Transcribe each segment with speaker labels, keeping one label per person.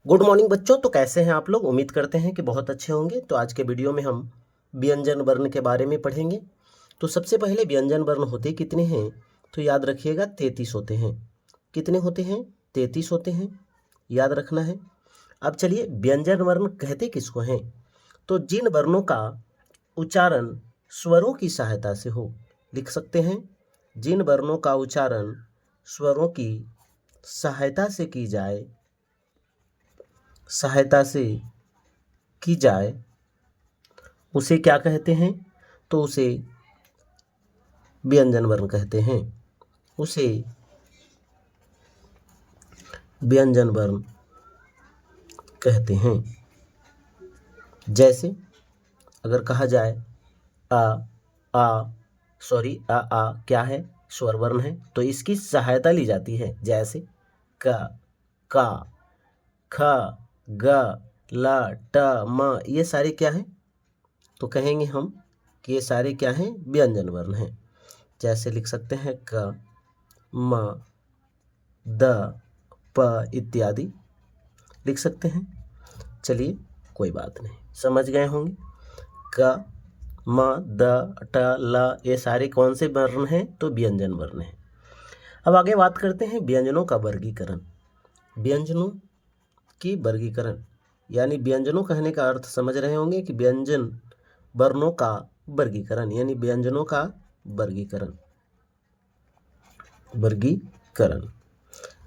Speaker 1: Good morning बच्चों। तो कैसे हैं आप लोग? उम्मीद करते हैं कि बहुत अच्छे होंगे। तो आज के वीडियो में हम व्यंजन वर्ण के बारे में पढ़ेंगे। तो सबसे पहले व्यंजन वर्ण होते कितने हैं? तो याद रखिएगा 33 होते हैं। कितने होते हैं? 33 होते हैं, याद रखना है। अब चलिए, व्यंजन वर्ण कहते किसको हैं? तो जिन वर्णों का उच्चारण स्वरों की सहायता से हो, लिख सकते हैं। जिन वर्णों का उच्चारण स्वरों की सहायता से की जाए उसे क्या कहते हैं? तो उसे व्यंजन वर्ण कहते हैं। उसे व्यंजन वर्ण कहते हैं। जैसे अगर कहा जाए आ आ सॉरी आ क्या है? स्वर वर्ण है, तो इसकी सहायता ली जाती है। जैसे क, का, ख, ग, ल, ट, म, ये सारे क्या हैं? तो कहेंगे हम कि ये सारे क्या हैं? व्यंजन वर्ण हैं। जैसे लिख सकते हैं क, म, द, प इत्यादि लिख सकते हैं। चलिए, कोई बात नहीं, समझ गए होंगे। क, म, द, ट, ल ये सारे कौन से वर्ण हैं? तो व्यंजन वर्ण हैं। अब आगे बात करते हैं व्यंजनों का वर्गीकरण। व्यंजनों की वर्गीकरण यानी व्यंजनों कहने का अर्थ समझ रहे होंगे कि व्यंजन वर्णों का वर्गीकरण यानी व्यंजनों का वर्गीकरण।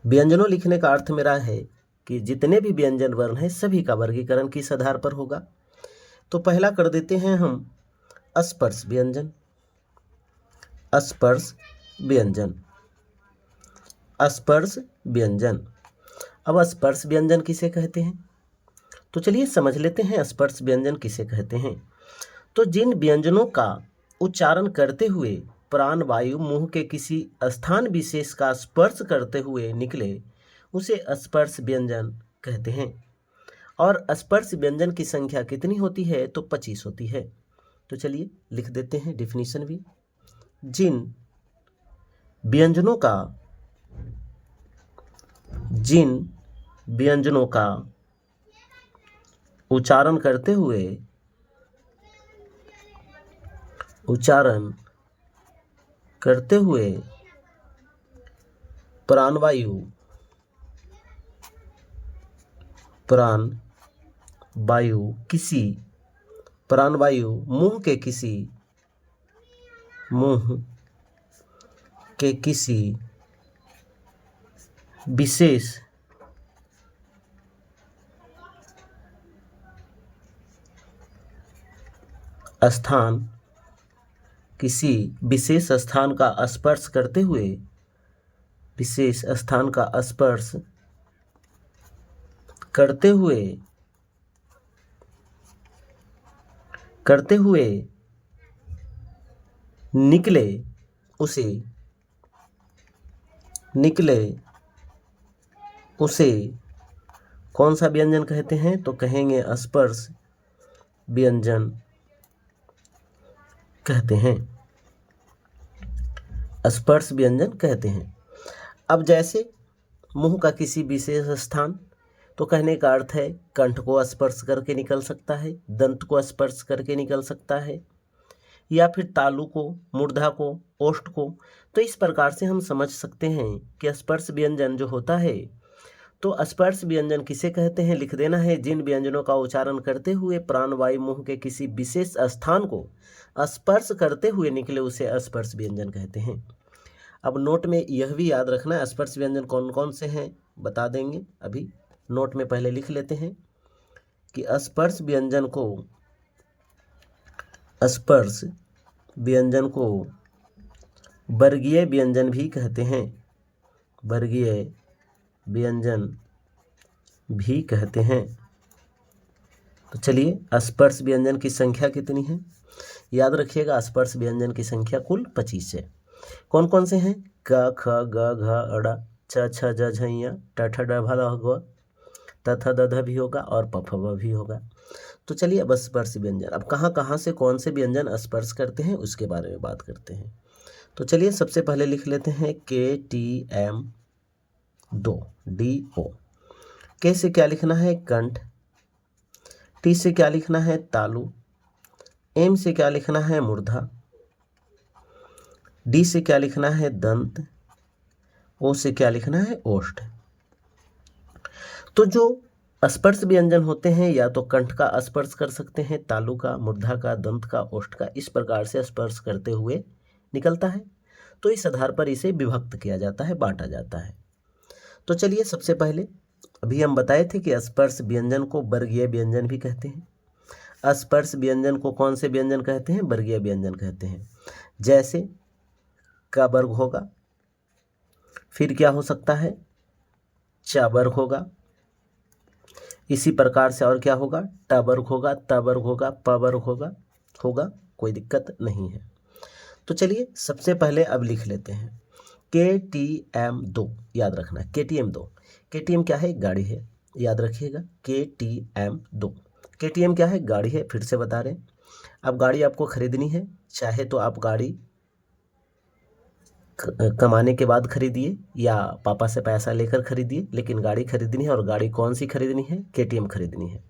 Speaker 1: व्यंजनों लिखने का अर्थ मेरा है कि जितने भी व्यंजन वर्ण हैं सभी का वर्गीकरण किस आधार पर होगा। तो पहला कर देते हैं हम स्पर्श व्यंजन। स्पर्श व्यंजन, स्पर्श व्यंजन। अब स्पर्श व्यंजन किसे कहते हैं? तो चलिए समझ लेते हैं स्पर्श व्यंजन किसे कहते हैं। तो जिन व्यंजनों का उच्चारण करते हुए प्राण वायु मुंह के किसी स्थान विशेष का स्पर्श करते हुए निकले उसे स्पर्श व्यंजन कहते हैं। और स्पर्श व्यंजन की संख्या कितनी होती है? तो 25 होती है। तो चलिए लिख देते हैं डिफिनीशन भी। जिन व्यंजनों का उच्चारण करते हुए प्राणवायु मुंह के किसी विशेष स्थान का स्पर्श करते हुए निकले उसे कौन सा व्यंजन कहते हैं? तो कहेंगे स्पर्श व्यंजन कहते हैं। स्पर्श व्यंजन कहते हैं। अब जैसे मुंह का किसी विशेष स्थान, तो कहने का अर्थ है कंठ को स्पर्श करके निकल सकता है, दंत को स्पर्श करके निकल सकता है, या फिर तालु को, मूर्धा को, ओष्ठ को। तो इस प्रकार से हम समझ सकते हैं कि स्पर्श व्यंजन जो होता है, तो स्पर्श व्यंजन किसे कहते हैं? लिख देना है जिन व्यंजनों का उच्चारण करते हुए प्राणवायु मुंह के किसी विशेष स्थान को स्पर्श करते हुए निकले उसे स्पर्श व्यंजन कहते हैं। अब नोट में यह भी याद रखना स्पर्श व्यंजन कौन कौन से हैं, बता देंगे। अभी नोट में पहले लिख लेते हैं कि स्पर्श व्यंजन को वर्गीय व्यंजन भी कहते हैं। वर्गीय व्यंजन भी कहते हैं। तो चलिए, स्पर्श व्यंजन की संख्या कितनी है? याद रखिएगा, स्पर्श व्यंजन की संख्या कुल 25 है। कौन कौन से हैं? क, ख, ग, घ, अड़ा, च, छ, ज, झ, ञ, ट, ठ, ड, भ, ल, ग, त, थ, द, ध भी होगा और प, फ, ब भी होगा। तो चलिए अब स्पर्श व्यंजन, अब कहाँ से कौन से व्यंजन स्पर्श करते हैं उसके बारे में बात करते हैं। तो चलिए सबसे पहले लिख लेते हैं KTM 2 DO। के से क्या लिखना है? कंठ। टी से क्या लिखना है? तालु। एम से क्या लिखना है? मूर्धा। डी से क्या लिखना है? दंत। ओ से क्या लिखना है? ओष्ठ। तो जो स्पर्श व्यंजन होते हैं या तो कंठ का स्पर्श कर सकते हैं, तालु का, मूर्धा का, दंत का, ओष्ठ का, इस प्रकार से स्पर्श करते हुए निकलता है। तो इस आधार पर इसे विभक्त किया जाता है, बांटा जाता है। तो चलिए सबसे पहले अभी हम बताए थे कि स्पर्श व्यंजन को वर्गीय व्यंजन भी कहते हैं। स्पर्श व्यंजन को कौन से व्यंजन कहते हैं? वर्गीय व्यंजन कहते हैं। जैसे का वर्ग होगा, फिर क्या हो सकता है? चा वर्ग होगा। इसी प्रकार से और क्या होगा? ट वर्ग होगा, त वर्ग होगा, प वर्ग होगा, कोई दिक्कत नहीं है। तो चलिए सबसे पहले अब लिख लेते हैं KTM 2, याद रखना KTM 2। KTM क्या है? गाड़ी है, याद रखिएगा KTM 2। KTM क्या है? गाड़ी है। फिर से बता रहे हैं, अब गाड़ी आपको खरीदनी है, चाहे तो आप गाड़ी कमाने के बाद खरीदिए या पापा से पैसा लेकर खरीदिए, लेकिन गाड़ी खरीदनी है। और गाड़ी कौन सी खरीदनी है? KTM खरीदनी है।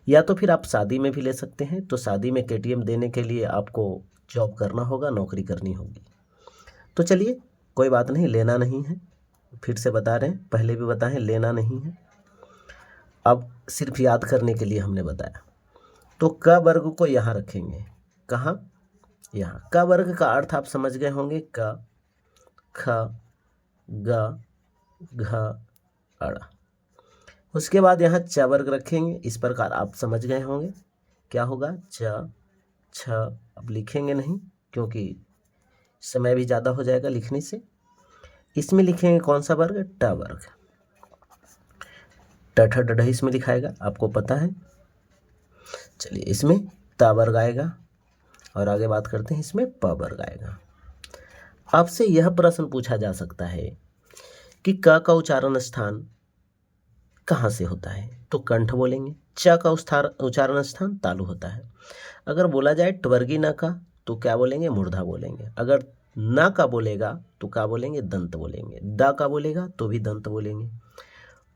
Speaker 1: या तो फिर आप शादी में भी ले सकते हैं, तो शादी में KTM देने के लिए आपको जॉब करना होगा, नौकरी करनी होगी। तो चलिए कोई बात नहीं, लेना नहीं है। फिर से बता रहे हैं, पहले भी बताएं, लेना नहीं है, अब सिर्फ याद करने के लिए हमने बताया। तो क वर्ग को यहाँ रखेंगे। कहाँ? यहाँ। क वर्ग का अर्थ आप समझ गए होंगे, क, ख, ग, घ, अड़ा। उसके बाद यहाँ च वर्ग रखेंगे, इस प्रकार आप समझ गए होंगे क्या होगा? च, छ। अब लिखेंगे नहीं क्योंकि समय भी ज़्यादा हो जाएगा लिखने से। इसमें लिखेंगे कौन सा वर्ग? ट वर्ग। ट ठ ड इसमें लिखाएगा, आपको पता है। चलिए इसमें ता वर्ग आएगा और आगे बात करते हैं, इसमें प वर्ग आएगा। आपसे यह प्रश्न पूछा जा सकता है कि क का उच्चारण स्थान कहाँ से होता है? तो कंठ बोलेंगे। च का उच्चारण स्थान तालु होता है। अगर बोला जाए ट्वर्गी न का, तो क्या बोलेंगे? मूर्धा बोलेंगे। अगर न का बोलेगा तो क्या बोलेंगे? दंत बोलेंगे। द का बोलेगा तो भी दंत बोलेंगे।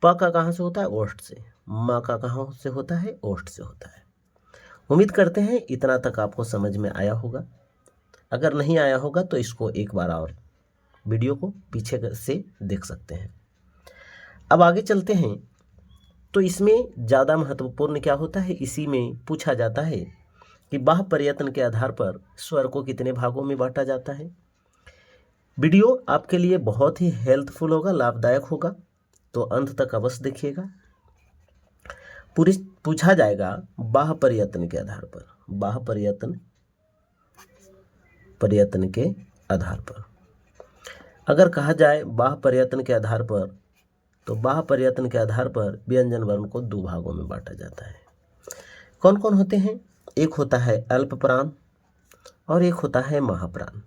Speaker 1: प का कहाँ से होता है? ओष्ठ से। म का कहाँ से होता है? ओष्ठ से होता है। उम्मीद करते हैं इतना तक आपको समझ में आया होगा। अगर नहीं आया होगा तो इसको एक बार और वीडियो को पीछे से देख सकते हैं। अब आगे चलते हैं। तो इसमें ज़्यादा महत्वपूर्ण क्या होता है? इसी में पूछा जाता है कि बाह्य प्रयत्न के आधार पर स्वर को कितने भागों में बांटा जाता है। वीडियो आपके लिए बहुत ही हेल्पफुल होगा, लाभदायक होगा, तो अंत तक अवश्य देखिएगा। पूछा जाएगा बाह्य प्रयत्न के आधार पर, बाह्य प्रयत्न के आधार पर। अगर कहा जाए बाह्य प्रयत्न के आधार पर, तो बाह्य प्रयत्न के आधार पर व्यंजन वर्ण को दो भागों में बांटा जाता है। कौन कौन होते हैं? एक होता है अल्प प्राण और एक होता है महाप्राण।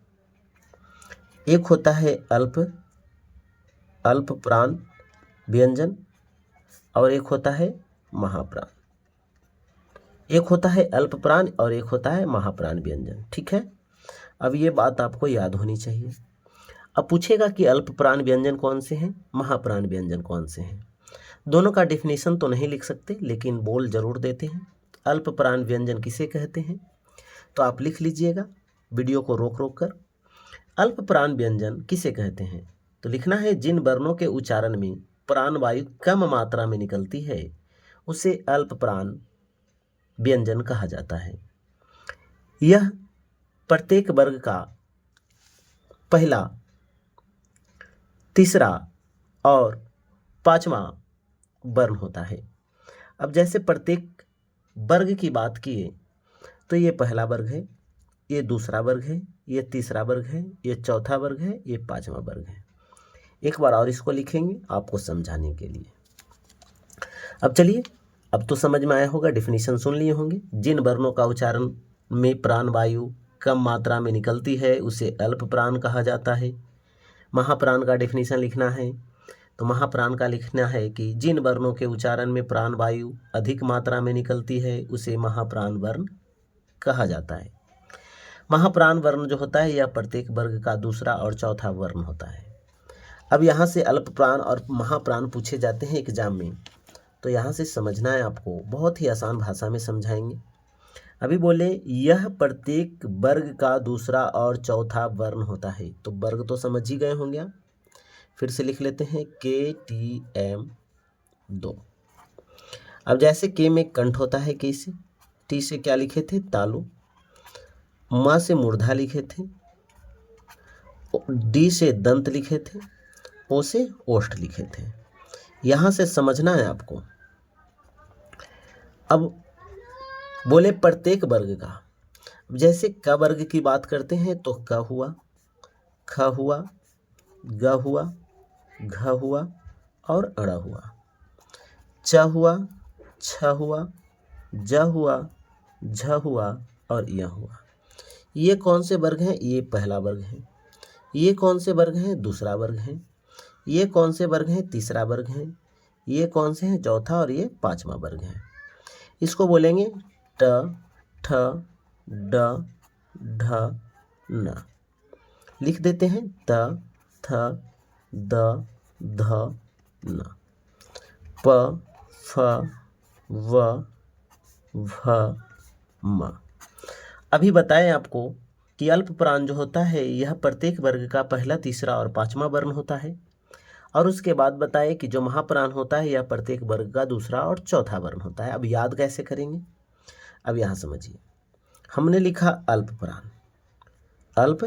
Speaker 1: एक होता है अल्प प्राण व्यंजन और एक होता है महाप्राण। एक होता है अल्प प्राण और एक होता है महाप्राण व्यंजन। ठीक है, अब ये बात आपको याद होनी चाहिए। अब पूछेगा कि अल्प प्राण व्यंजन कौन से हैं, महाप्राण व्यंजन कौन से हैं। दोनों का डेफिनेशन तो नहीं लिख सकते, लेकिन बोल जरूर देते हैं। अल्प प्राण व्यंजन किसे कहते हैं, तो आप लिख लीजिएगा वीडियो को रोक रोक कर। अल्प प्राण व्यंजन किसे कहते हैं, तो लिखना है जिन वर्णों के उच्चारण में प्राण वायु कम मात्रा में निकलती है उसे अल्प प्राण व्यंजन कहा जाता है। यह प्रत्येक वर्ग का पहला, तीसरा और पांचवा वर्ण होता है। अब जैसे प्रत्येक वर्ग की बात किए तो ये पहला वर्ग है, ये दूसरा वर्ग है, ये तीसरा वर्ग है, ये चौथा वर्ग है, ये पांचवा वर्ग है। एक बार और इसको लिखेंगे आपको समझाने के लिए। अब चलिए, अब तो समझ में आया होगा, डेफिनेशन सुन लिए होंगे। जिन वर्णों का उच्चारण में प्राण वायु कम मात्रा में निकलती है उसे अल्प प्राण कहा जाता है। महाप्राण का डेफिनेशन लिखना है, तो महाप्राण का लिखना है कि जिन वर्णों के उच्चारण में प्राण वायु अधिक मात्रा में निकलती है उसे महाप्राण वर्ण कहा जाता है। महाप्राण वर्ण जो होता है यह प्रत्येक वर्ग का दूसरा और चौथा वर्ण होता है। अब यहाँ से अल्प प्राण और महाप्राण पूछे जाते हैं एग्जाम में, तो यहाँ से समझना है आपको, बहुत ही आसान भाषा में समझाएंगे। अभी बोले यह प्रत्येक वर्ग का दूसरा और चौथा वर्ण होता है, तो वर्ग तो समझ ही गए होंगे आप। फिर से लिख लेते हैं KTM 2। अब जैसे के में कंठ होता है, के से, टी से क्या लिखे थे, तालु, माँ से मूर्धा लिखे थे, डी से दंत लिखे थे, ओ से ओष्ठ लिखे थे। यहाँ से समझना है आपको। अब बोले प्रत्येक वर्ग का, जैसे क वर्ग की बात करते हैं तो क हुआ, ख हुआ, ग हुआ, घ हुआ और अड़ हुआ, च हुआ, छ हुआ, ज हुआ, झ हुआ और य हुआ। ये कौन से वर्ग हैं, ये पहला वर्ग है। ये कौन से वर्ग हैं, दूसरा वर्ग है। ये कौन से वर्ग हैं, तीसरा वर्ग है। ये कौन से हैं, चौथा, और ये पांचवा वर्ग है। इसको बोलेंगे ट, ठ, ड, ढ, न। लिख देते हैं त, थ, द, ध, न। प, फ, व, भ, म। अभी बताएं आपको कि अल्प प्राण जो होता है यह प्रत्येक वर्ग का पहला, तीसरा और पांचवा वर्ण होता है। और उसके बाद बताएं कि जो महाप्राण होता है यह प्रत्येक वर्ग का दूसरा और चौथा वर्ण होता है। अब याद कैसे करेंगे, अब यहाँ समझिए। हमने लिखा अल्प प्राण, अल्प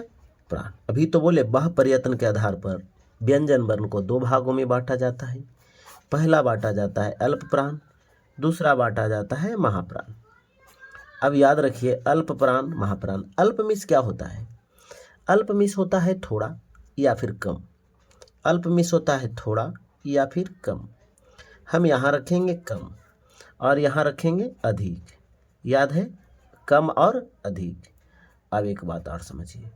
Speaker 1: प्राण। अभी तो बोले बह प्रयत्न के आधार पर व्यंजन वर्ण को दो भागों में बांटा जाता है। पहला बांटा जाता है अल्प प्राण, दूसरा बांटा जाता है महाप्राण। अब याद रखिए अल्प प्राण, महाप्राण। अल्प मीन्स क्या होता है, अल्प मीन्स होता है थोड़ा या फिर कम। अल्प मीन्स होता है थोड़ा या फिर कम। हम यहाँ रखेंगे कम और यहाँ रखेंगे अधिक। याद है, कम और अधिक। अब एक बात और समझिए,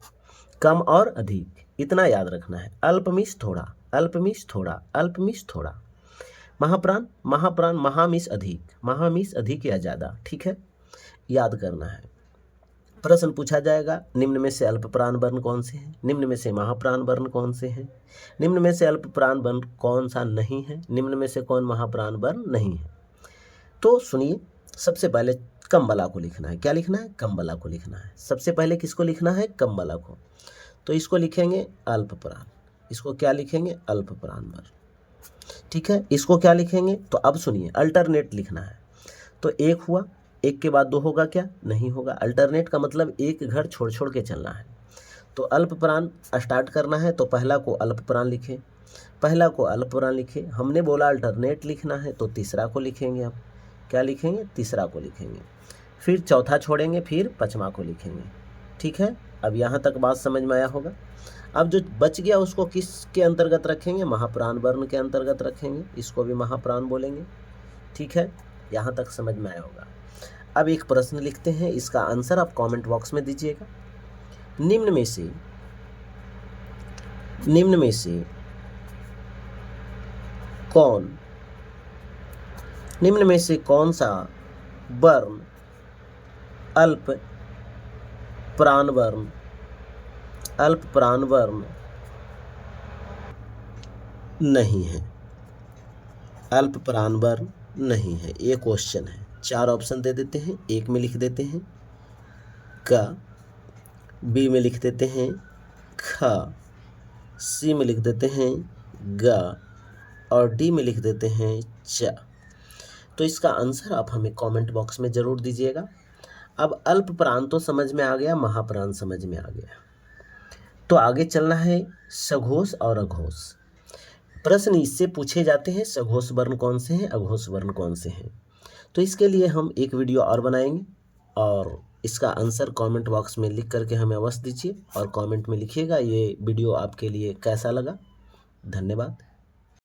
Speaker 1: कम और अधिक इतना याद रखना है। अल्प मीन्स थोड़ा, अल्प मीन्स थोड़ा, अल्प मीन्स थोड़ा। महाप्राण, महाप्राण, महा मीन्स अधिक, महा मीन्स अधिक या ज़्यादा। ठीक है, याद करना है। प्रश्न पूछा जाएगा, निम्न में से अल्प प्राण वर्ण कौन से हैं, निम्न में से महाप्राण वर्ण कौन से हैं, निम्न में से अल्प प्राण वर्ण कौन सा नहीं है, निम्न में से कौन महाप्राण वर्ण नहीं है। तो सुनिए, सबसे पहले कम वाला को लिखना है। क्या लिखना है, कम वाला को लिखना है। सबसे पहले किसको लिखना है, कम वाला को। तो इसको लिखेंगे अल्प प्राण, इसको क्या लिखेंगे, अल्प प्राण वर्ण। ठीक है, इसको क्या लिखेंगे, तो अब सुनिए अल्टरनेट लिखना है। तो एक हुआ, एक के बाद दो होगा क्या, नहीं होगा। अल्टरनेट का मतलब एक घर छोड़ छोड़ के चलना है। तो अल्प प्राण स्टार्ट करना है, तो पहला को अल्प प्राण लिखे, पहला को अल्प प्राण लिखे। हमने बोला अल्टरनेट लिखना है, तो तीसरा को लिखेंगे। अब क्या लिखेंगे, तीसरा को लिखेंगे। फिर चौथा छोड़ेंगे, फिर पांचवा को लिखेंगे। ठीक है, अब यहाँ तक बात समझ में आया होगा। अब जो बच गया उसको किसके अंतर्गत रखेंगे, महाप्राण वर्ण के अंतर्गत रखेंगे। इसको भी महाप्राण बोलेंगे। ठीक है, यहाँ तक समझ में आया होगा। अब एक प्रश्न लिखते हैं, इसका आंसर आप कमेंट बॉक्स में दीजिएगा। निम्न में से कौन सा वर्ण अल्प प्राण वर्ण नहीं है, अल्प प्राण वर्ण नहीं है। ये क्वेश्चन है। 4 ऑप्शन दे देते हैं। एक में लिख देते हैं क, बी में लिख देते हैं ख, सी में लिख देते हैं ग और डी में लिख देते हैं च। तो इसका आंसर आप हमें कमेंट बॉक्स में ज़रूर दीजिएगा। अब अल्प प्राण तो समझ में आ गया, महाप्राण समझ में आ गया, तो आगे चलना है सघोष और अघोष। प्रश्न इससे पूछे जाते हैं सघोष वर्ण कौन से हैं, अघोष वर्ण कौन से हैं। तो इसके लिए हम एक वीडियो और बनाएंगे और इसका आंसर कमेंट बॉक्स में लिख करके हमें अवश्य दीजिए और कमेंट में लिखिएगा ये वीडियो आपके लिए कैसा लगा। धन्यवाद।